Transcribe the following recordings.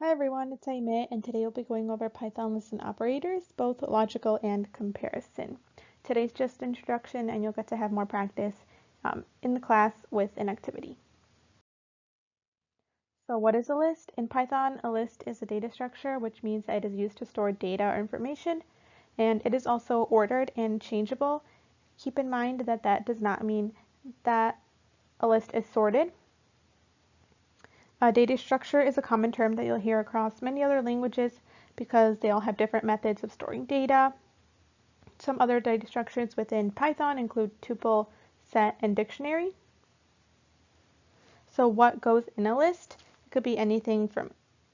Hi everyone, it's Aime, and today we'll be going over Python list and operators, both logical and comparison. Today's just introduction, and you'll get to have more practice in the class with an activity. So what is a list? In Python, a list is a data structure, which means that it is used to store data or information, and it is also ordered and changeable. Keep in mind that that does not mean that a list is sorted. A data structure is a common term that you'll hear across many other languages because they all have different methods of storing data. Some other data structures within Python include tuple, set, and dictionary. So what goes in a list? It could be anything from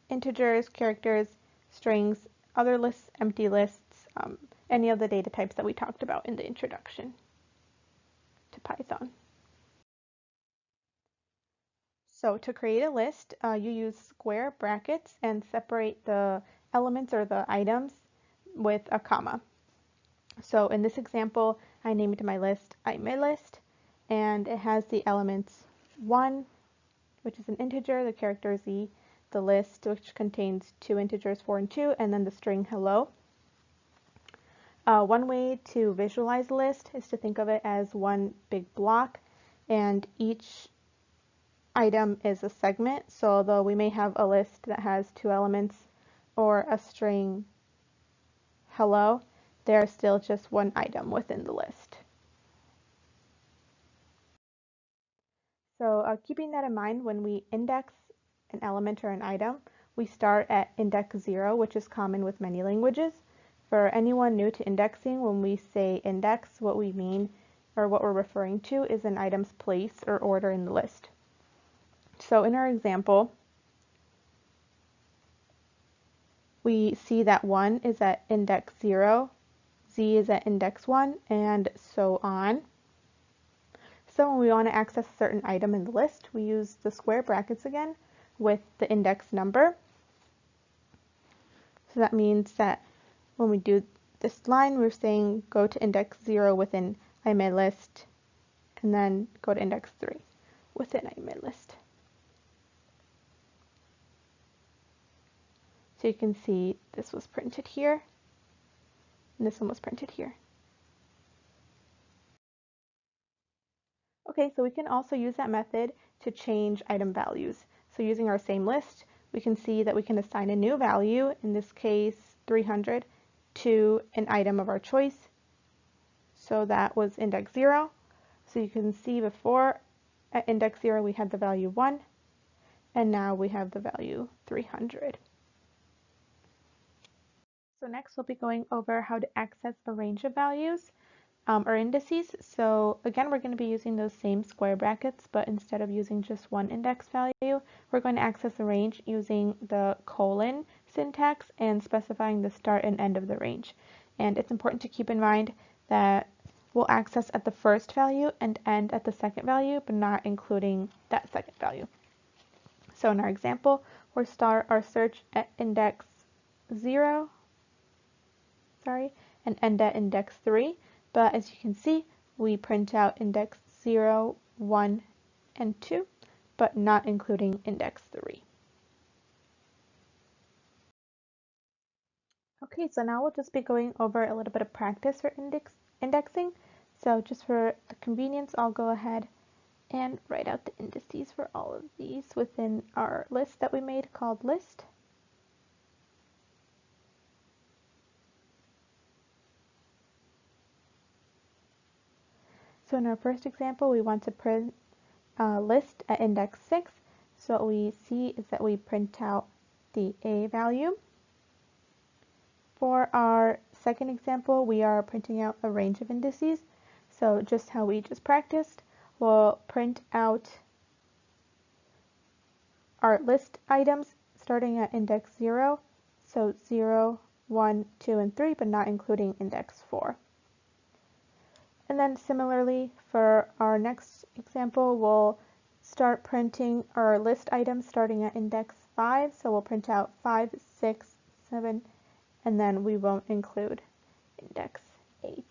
integers, characters, strings, other lists, empty lists, any of the data types that we talked about in the introduction to Python. So to create a list, you use square brackets and separate the elements or the items with a comma. So in this example, I named my list Aime list, and it has the elements 1, which is an integer, the character z, the list, which contains 2 integers, 4 and 2, and then the string hello. One way to visualize a list is to think of it as one big block, and each item is a segment. So although we may have a list that has 2 elements or a string hello, they're still just one item within the list. So keeping that in mind, when we index an element or an item, we start at index 0, which is common with many languages. For anyone new to indexing, when we say index, what we mean or what we're referring to is an item's place or order in the list. So in our example, we see that 1 is at index 0, z is at index 1, and so on. So when we want to access a certain item in the list, we use the square brackets again with the index number. So that means that when we do this line, we're saying go to index 0 within Aime list, and then go to index 3 within Aime list. So you can see this was printed here, and this one was printed here. Okay, so we can also use that method to change item values. So using our same list, we can see that we can assign a new value, in this case 300, to an item of our choice. So that was index 0. So you can see before at index 0 we had the value 1, and now we have the value 300. So next we'll be going over how to access a range of values or indices. So again, we're going to be using those same square brackets, but instead of using just one index value, we're going to access a range using the colon syntax and specifying the start and end of the range. And it's important to keep in mind that we'll access at the first value and end at the second value, but not including that second value. So in our example, we'll start our search at index 0, and end at index 3. But as you can see, we print out index 0, 1, and 2, but not including index 3. Okay, so now we'll just be going over a little bit of practice for indexing. So just for the convenience, I'll go ahead and write out the indices for all of these within our list that we made called list. So in our first example, we want to print a list at index 6. So what we see is that we print out the A value. For our second example, we are printing out a range of indices. So just how we just practiced, we'll print out our list items starting at index 0. So 0, 1, 2, and 3, but not including index 4. And then similarly, for our next example, we'll start printing our list items starting at index 5. So we'll print out 5, 6, 7, and then we won't include index 8.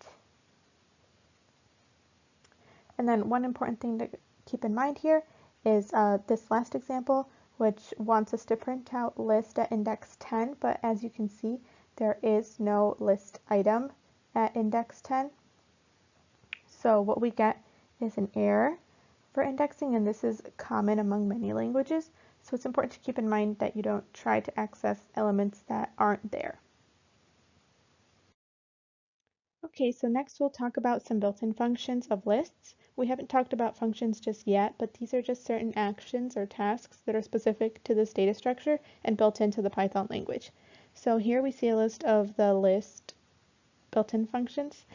And then one important thing to keep in mind here is this last example, which wants us to print out list at index 10, but as you can see, there is no list item at index 10. So what we get is an error for indexing, and this is common among many languages. So it's important to keep in mind that you don't try to access elements that aren't there. Okay, so next we'll talk about some built-in functions of lists. We haven't talked about functions just yet, but these are just certain actions or tasks that are specific to this data structure and built into the Python language. So here we see a list of the list built-in functions.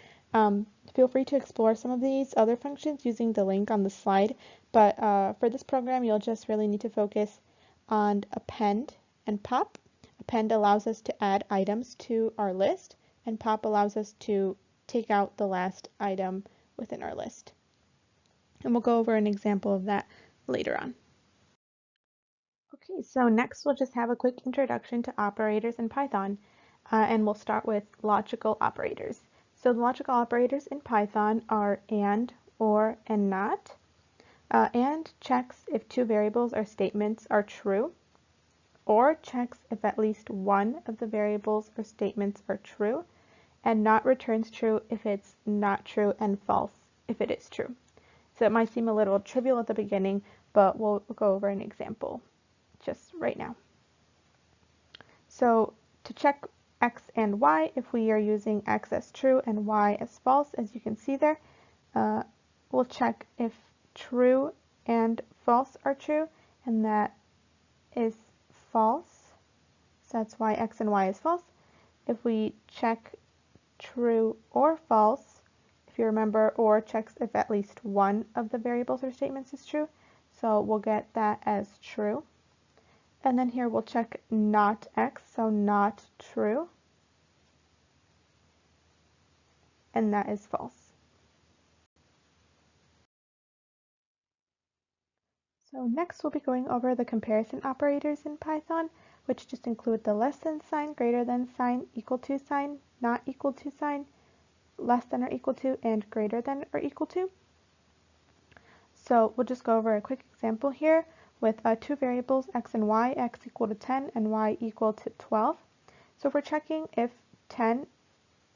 Feel free to explore some of these other functions using the link on the slide, but for this program you'll just really need to focus on append and pop. Append allows us to add items to our list, and pop allows us to take out the last item within our list. And we'll go over an example of that later on. Okay, so next we'll just have a quick introduction to operators in Python, and we'll start with logical operators. So the logical operators in Python are and, or, and not. And checks if two variables or statements are true, or checks if at least one of the variables or statements are true, and not returns true if it's not true, and false if it is true. So it might seem a little trivial at the beginning, but we'll go over an example just right now. So to check x and y, if we are using x as true and y as false, as you can see there, we'll check if true and false are true, and that is false. So that's why x and y is false. If we check true or false, if you remember, or checks if at least one of the variables or statements is true, so we'll get that as true. And then here we'll check not x, so not true, and that is false. So next we'll be going over the comparison operators in Python, which just include the less than sign, greater than sign, equal to sign, not equal to sign, less than or equal to, and greater than or equal to. So we'll just go over a quick example here with two variables, x and y, x equal to 10 and y equal to 12. So if we're checking if 10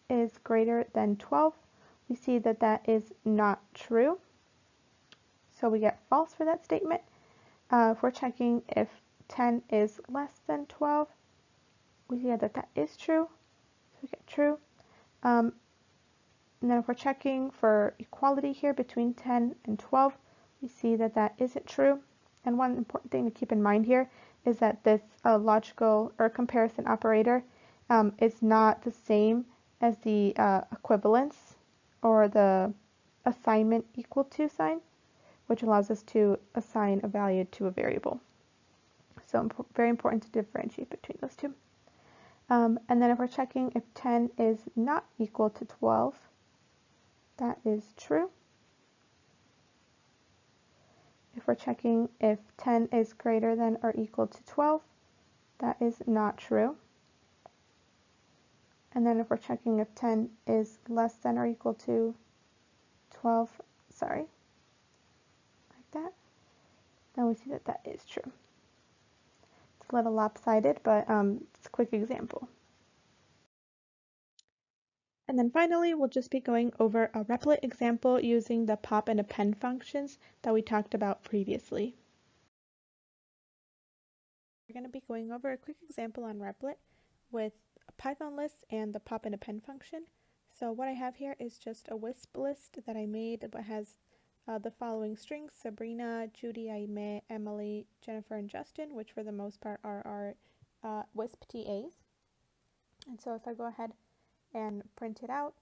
is greater than 12, we see that that is not true. So we get false for that statement. If we're checking if 10 is less than 12, we see that that is true. So we get true. And then if we're checking for equality here between 10 and 12, we see that that isn't true. And one important thing to keep in mind here is that this logical or comparison operator is not the same as the equivalence or the assignment equal to sign, which allows us to assign a value to a variable. So very important to differentiate between those two. And then if we're checking if 10 is not equal to 12, that is true. If we're checking if 10 is greater than or equal to 12, that is not true. And then if we're checking if 10 is less than or equal to 12, like that, then we see that that is true. It's a little lopsided, but it's a quick example. And then finally, we'll just be going over a replit example using the pop and append functions that we talked about previously. We're going to be going over a quick example on replit with a Python list and the pop and append function. So what I have here is just a WIESP list that I made that has the following strings: Sabrina, Judy, Aime, Emily, Jennifer, and Justin, which for the most part are our WIESP TAs. And so if I go ahead and print it out,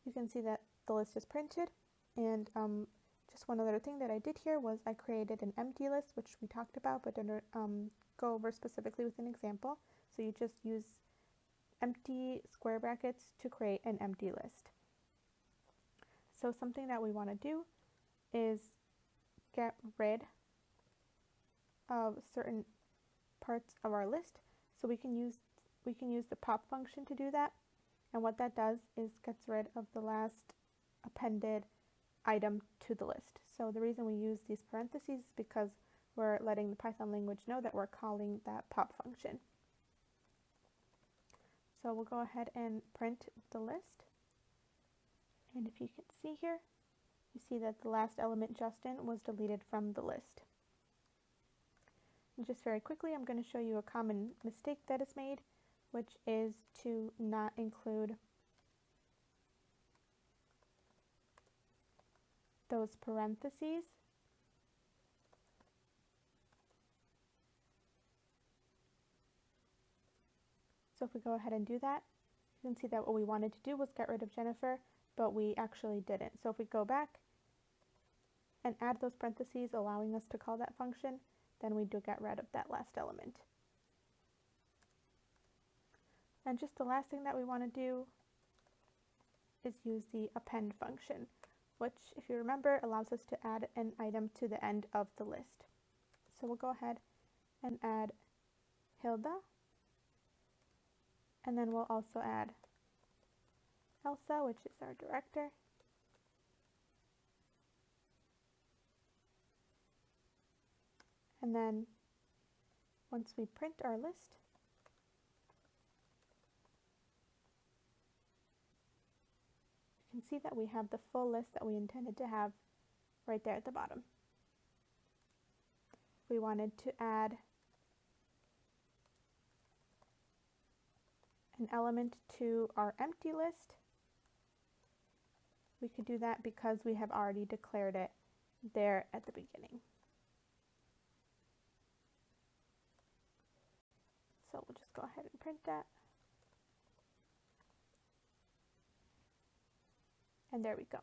you can see that the list is printed. And just one other thing that I did here was I created an empty list, which we talked about but didn't go over specifically with an example. So you just use empty square brackets to create an empty list. So something that we want to do is get rid of certain parts of our list. So we can use the pop function to do that. And what that does is gets rid of the last appended item to the list. So the reason we use these parentheses is because we're letting the Python language know that we're calling that pop function. So we'll go ahead and print the list. And if you can see here, you see that the last element, Justin, was deleted from the list. And just very quickly, I'm going to show you a common mistake that is made, which is to not include those parentheses. So if we go ahead and do that, you can see that what we wanted to do was get rid of Jennifer, but we actually didn't. So if we go back and add those parentheses, allowing us to call that function, then we do get rid of that last element. And just the last thing that we want to do is use the append function, which, if you remember, allows us to add an item to the end of the list. So we'll go ahead and add Hilda, and then we'll also add Elsa, which is our director. And then once we print our list, you can see that we have the full list that we intended to have right there at the bottom. If we wanted to add an element to our empty list, we could do that because we have already declared it there at the beginning. So we'll just go ahead and print that. And there we go.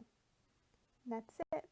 And that's it.